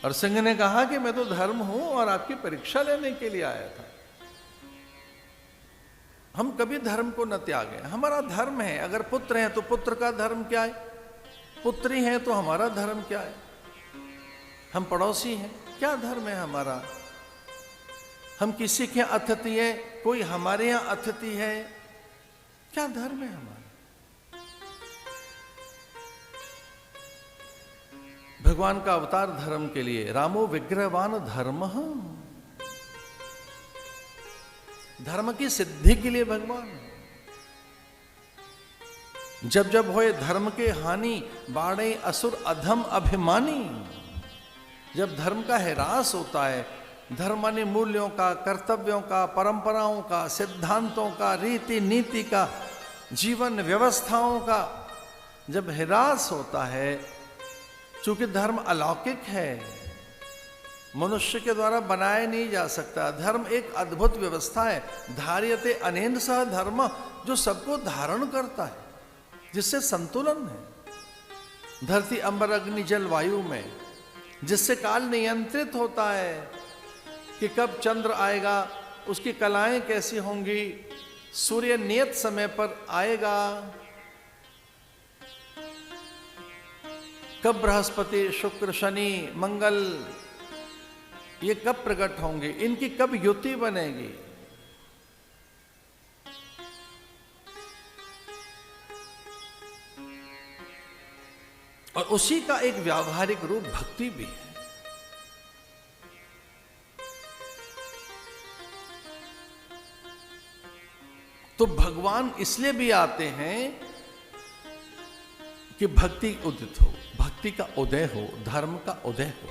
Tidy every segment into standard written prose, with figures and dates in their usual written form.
और सिंह ने कहा कि मैं तो धर्म हूं और आपकी परीक्षा लेने के लिए आया था। हम कभी धर्म को न त्यागें, हमारा धर्म है। अगर पुत्र है तो पुत्र का धर्म क्या है, पुत्री है तो हमारा धर्म क्या है। हम पड़ोसी हैं, क्या धर्म है हमारा। हम किसी के यहाँ अतिथि है, कोई हमारे यहाँ अतिथि है, क्या धर्म है हमारा। भगवान का अवतार धर्म के लिए, रामो विग्रहवान धर्म, धर्म की सिद्धि के लिए भगवान। जब जब होए धर्म के हानि, बाड़े असुर अधम अभिमानी। जब धर्म का ह्रास होता है, धर्म माने मूल्यों का, कर्तव्यों का, परंपराओं का, सिद्धांतों का, रीति नीति का, जीवन व्यवस्थाओं का जब ह्रास होता है, चूंकि धर्म अलौकिक है, मनुष्य के द्वारा बनाया नहीं जा सकता। धर्म एक अद्भुत व्यवस्था है, धार्यते अनेन सह धर्म, जो सबको धारण करता है, जिससे संतुलन है धरती अंबर अग्नि जल वायु में, जिससे काल नियंत्रित होता है कि कब चंद्र आएगा, उसकी कलाएं कैसी होंगी, सूर्य नियत समय पर आएगा, कब बृहस्पति शुक्र शनि मंगल ये कब प्रकट होंगे, इनकी कब युति बनेगी। और उसी का एक व्यावहारिक रूप भक्ति भी है। तो भगवान इसलिए भी आते हैं कि भक्ति उदित हो, भक्ति का उदय हो, धर्म का उदय हो,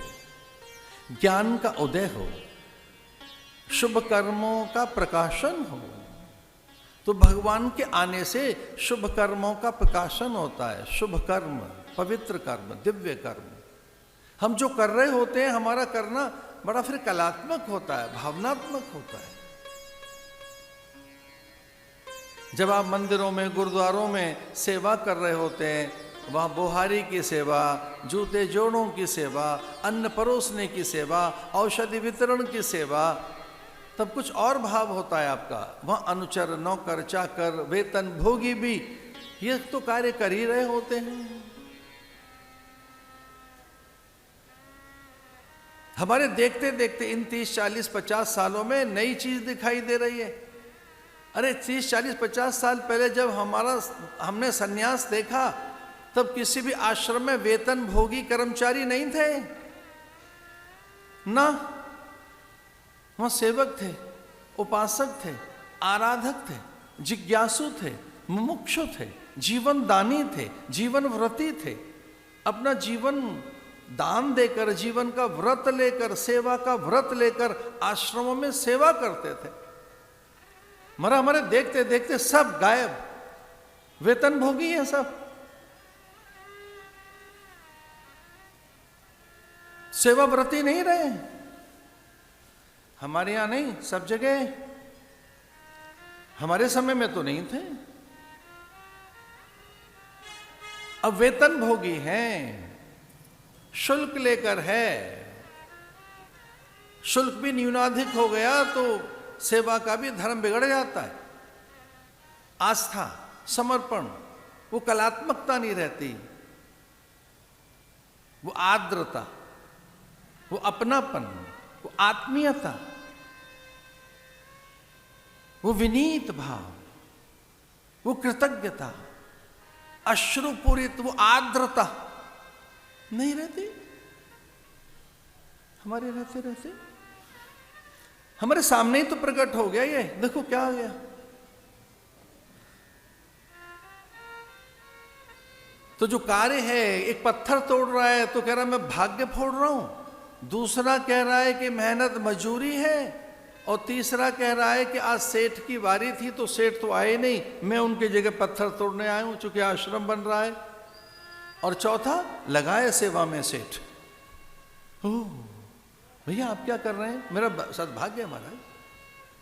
ज्ञान का उदय हो, शुभ कर्मों का प्रकाशन हो। तो भगवान के आने से शुभ कर्मों का प्रकाशन होता है। शुभ कर्म, पवित्र कर्म, दिव्य कर्म हम जो कर रहे होते हैं, हमारा करना बड़ा फिर कलात्मक होता है, भावनात्मक होता है। जब आप मंदिरों में, गुरुद्वारों में सेवा कर रहे होते हैं, वहाँ बुहारी की सेवा, जूते जोड़ों की सेवा, अन्न परोसने की सेवा, औषधि वितरण की सेवा, तब कुछ और भाव होता है आपका। वहाँ अनुचर, नौकर, चाकर, वेतन भोगी भी ये तो कार्य कर ही रहे होते हैं। हमारे देखते देखते इन 30, 40, 50 सालों में नई चीज दिखाई दे रही है। अरे 30, 40, 50 साल पहले जब हमने सन्यास देखा, तब किसी भी आश्रम में वेतन भोगी कर्मचारी नहीं थे ना, वहां सेवक थे, उपासक थे, आराधक थे, जिज्ञासु थे, मुमुक्षु थे, जीवन दानी थे, जीवन व्रती थे। अपना जीवन दान देकर, जीवन का व्रत लेकर, सेवा का व्रत लेकर आश्रमों में सेवा करते थे। मरा हमारे देखते देखते सब गायब, वेतन भोगी है सब, सेवा व्रती नहीं रहे। हमारे यहां नहीं, सब जगह। हमारे समय में तो नहीं थे। अब वेतन भोगी हैं, शुल्क लेकर है, शुल्क भी न्यूनाधिक हो गया तो सेवा का भी धर्म बिगड़ जाता है। आस्था, समर्पण, वो कलात्मकता नहीं रहती, वो आर्द्रता, वो अपनापन, वो आत्मीयता, वो विनीत भाव, वो कृतज्ञता, अश्रुपूरित वो आर्द्रता नहीं रहती। हमारे रहते रहते हमारे सामने ही तो प्रकट हो गया। ये देखो क्या आ गया। तो जो कार्य है, एक पत्थर तोड़ रहा है तो कह रहा है मैं भाग्य फोड़ रहा हूं, दूसरा कह रहा है कि मेहनत मजूरी है, और तीसरा कह रहा है कि आज सेठ की बारी थी तो सेठ तो आए नहीं, मैं उनकी जगह पत्थर तोड़ने आया हूं चूंकि आश्रम बन रहा है। और चौथा लगाए सेवा में सेठ। भैया आप क्या कर रहे हैं? मेरा सद्भाग्य है महाराज,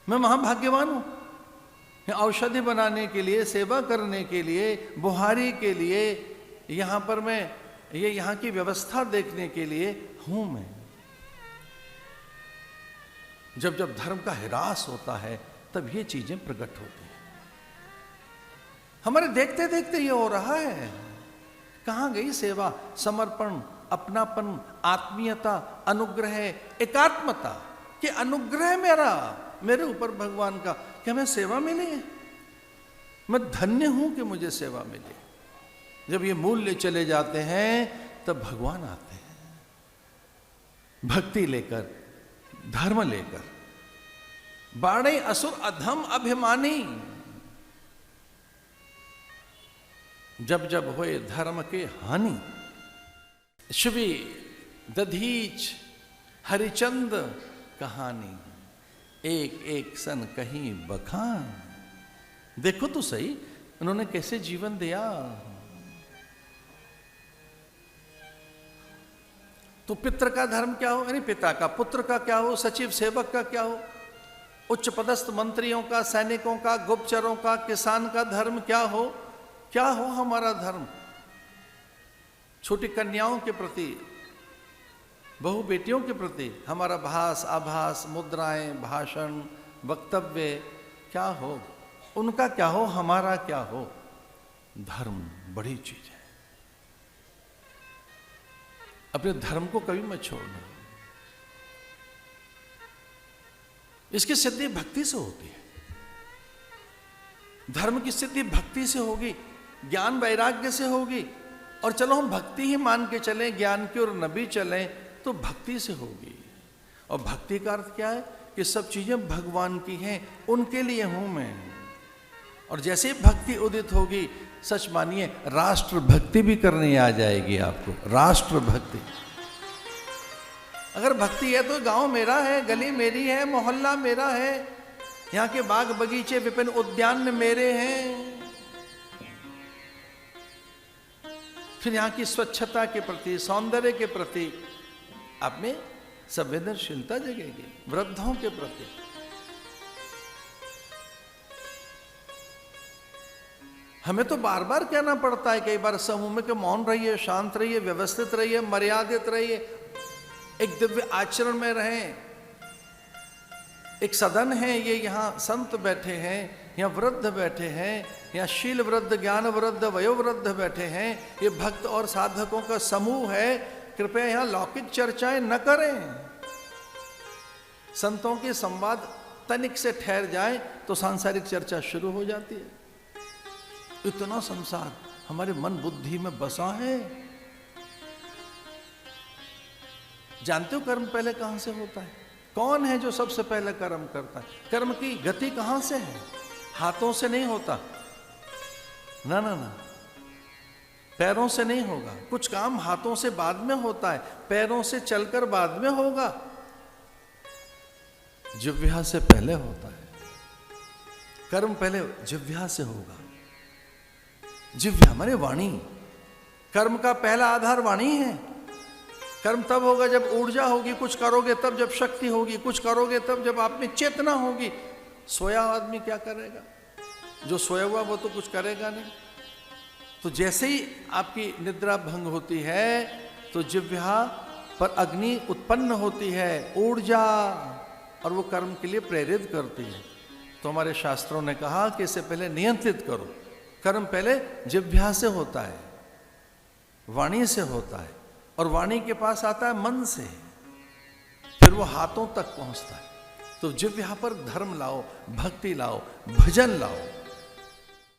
मैं महाभाग्यवान हूं। औषधि बनाने के लिए, सेवा करने के लिए, बुहारी के लिए, यहां पर मैं ये यहाँ की व्यवस्था देखने के लिए हूं मैं। जब जब धर्म का ह्रास होता है तब ये चीजें प्रकट होती हैं। हमारे देखते देखते ये हो रहा है। कहां गई सेवा, समर्पण, अपनापन, आत्मीयता, अनुग्रह, एकात्मता? कि अनुग्रह मेरे ऊपर भगवान का, क्या मैं सेवा मिली है? मैं धन्य हूं कि मुझे सेवा मिली। जब ये मूल्य चले जाते हैं तब भगवान आते हैं, भक्ति लेकर, धर्म लेकर। बाणे असुर अधम अभिमानी, जब जब होए धर्म के हानि। शिवी दधीच हरिचंद कहानी, एक एक सन कहीं बखान। देखो तो सही उन्होंने कैसे जीवन दिया। तो पितृ का धर्म क्या हो, यानी पिता का, पुत्र का क्या हो, सचिव सेवक का क्या हो, उच्च पदस्थ मंत्रियों का, सैनिकों का, गुप्तचरों का, किसान का धर्म क्या हो? क्या हो हमारा धर्म? छोटी कन्याओं के प्रति, बहु बेटियों के प्रति हमारा भास, आभास, मुद्राएं, भाषण, वक्तव्य क्या हो? उनका क्या हो, हमारा क्या हो? धर्म बड़ी चीज है। अपने धर्म को कभी मत छोड़ना। इसकी सिद्धि भक्ति से होती है। धर्म की सिद्धि भक्ति से होगी, ज्ञान वैराग्य से होगी। और चलो हम भक्ति ही मान के चलें, ज्ञान की ओर न भी चलें, तो भक्ति से होगी। और भक्ति का अर्थ क्या है? कि सब चीजें भगवान की हैं, उनके लिए हूं मैं। और जैसे ही भक्ति उदित होगी, सच मानिए राष्ट्र भक्ति भी करनी आ जाएगी आपको। राष्ट्र भक्ति, अगर भक्ति है तो गांव मेरा है, गली मेरी है, मोहल्ला मेरा है, यहाँ के बाग बगीचे विपिन उद्यान मेरे हैं। फिर यहाँ की स्वच्छता के प्रति, सौंदर्य के प्रति आप में संवेदनशीलता जगेगी, वृद्धों के प्रति। हमें तो बार बार कहना पड़ता है कई बार समूह में कि मौन रहिए, शांत रहिए, व्यवस्थित रहिए, मर्यादित रहिए, एक दिव्य आचरण में रहें। एक सदन है, ये यहाँ संत बैठे हैं, यहाँ वृद्ध बैठे हैं, यहाँ शील वृद्ध, ज्ञान वृद्ध, वयोवृद्ध बैठे हैं, ये भक्त और साधकों का समूह है। कृपया यहाँ लौकिक चर्चाएं न करें। संतों के संवाद तनिक से ठहर जाए तो सांसारिक चर्चा शुरू हो जाती है। इतना संसार हमारे मन बुद्धि में बसा है। जानते हो कर्म पहले कहां से होता है? कौन है जो सबसे पहले कर्म करता है? कर्म की गति कहां से है? हाथों से नहीं होता, ना ना ना, पैरों से नहीं होगा। कुछ काम हाथों से बाद में होता है, पैरों से चलकर बाद में होगा। जिह्वा से पहले होता है कर्म, पहले जिह्वा से होगा। जिह्वा माने वाणी। कर्म का पहला आधार वाणी है। कर्म तब होगा जब ऊर्जा होगी, कुछ करोगे तब जब शक्ति होगी, कुछ करोगे तब जब आप में चेतना होगी। सोया आदमी क्या करेगा? जो सोया हुआ वो तो कुछ करेगा नहीं। तो जैसे ही आपकी निद्रा भंग होती है तो जिह्वा पर अग्नि उत्पन्न होती है, ऊर्जा, और वो कर्म के लिए प्रेरित करती है। तो हमारे शास्त्रों ने कहा कि इससे पहले नियंत्रित करो। कर्म पहले जिह्वा से होता है, वाणी से होता है, और वाणी के पास आता है मन से, फिर वो हाथों तक पहुंचता है। तो जिह्वा पर धर्म लाओ, भक्ति लाओ, भजन लाओ।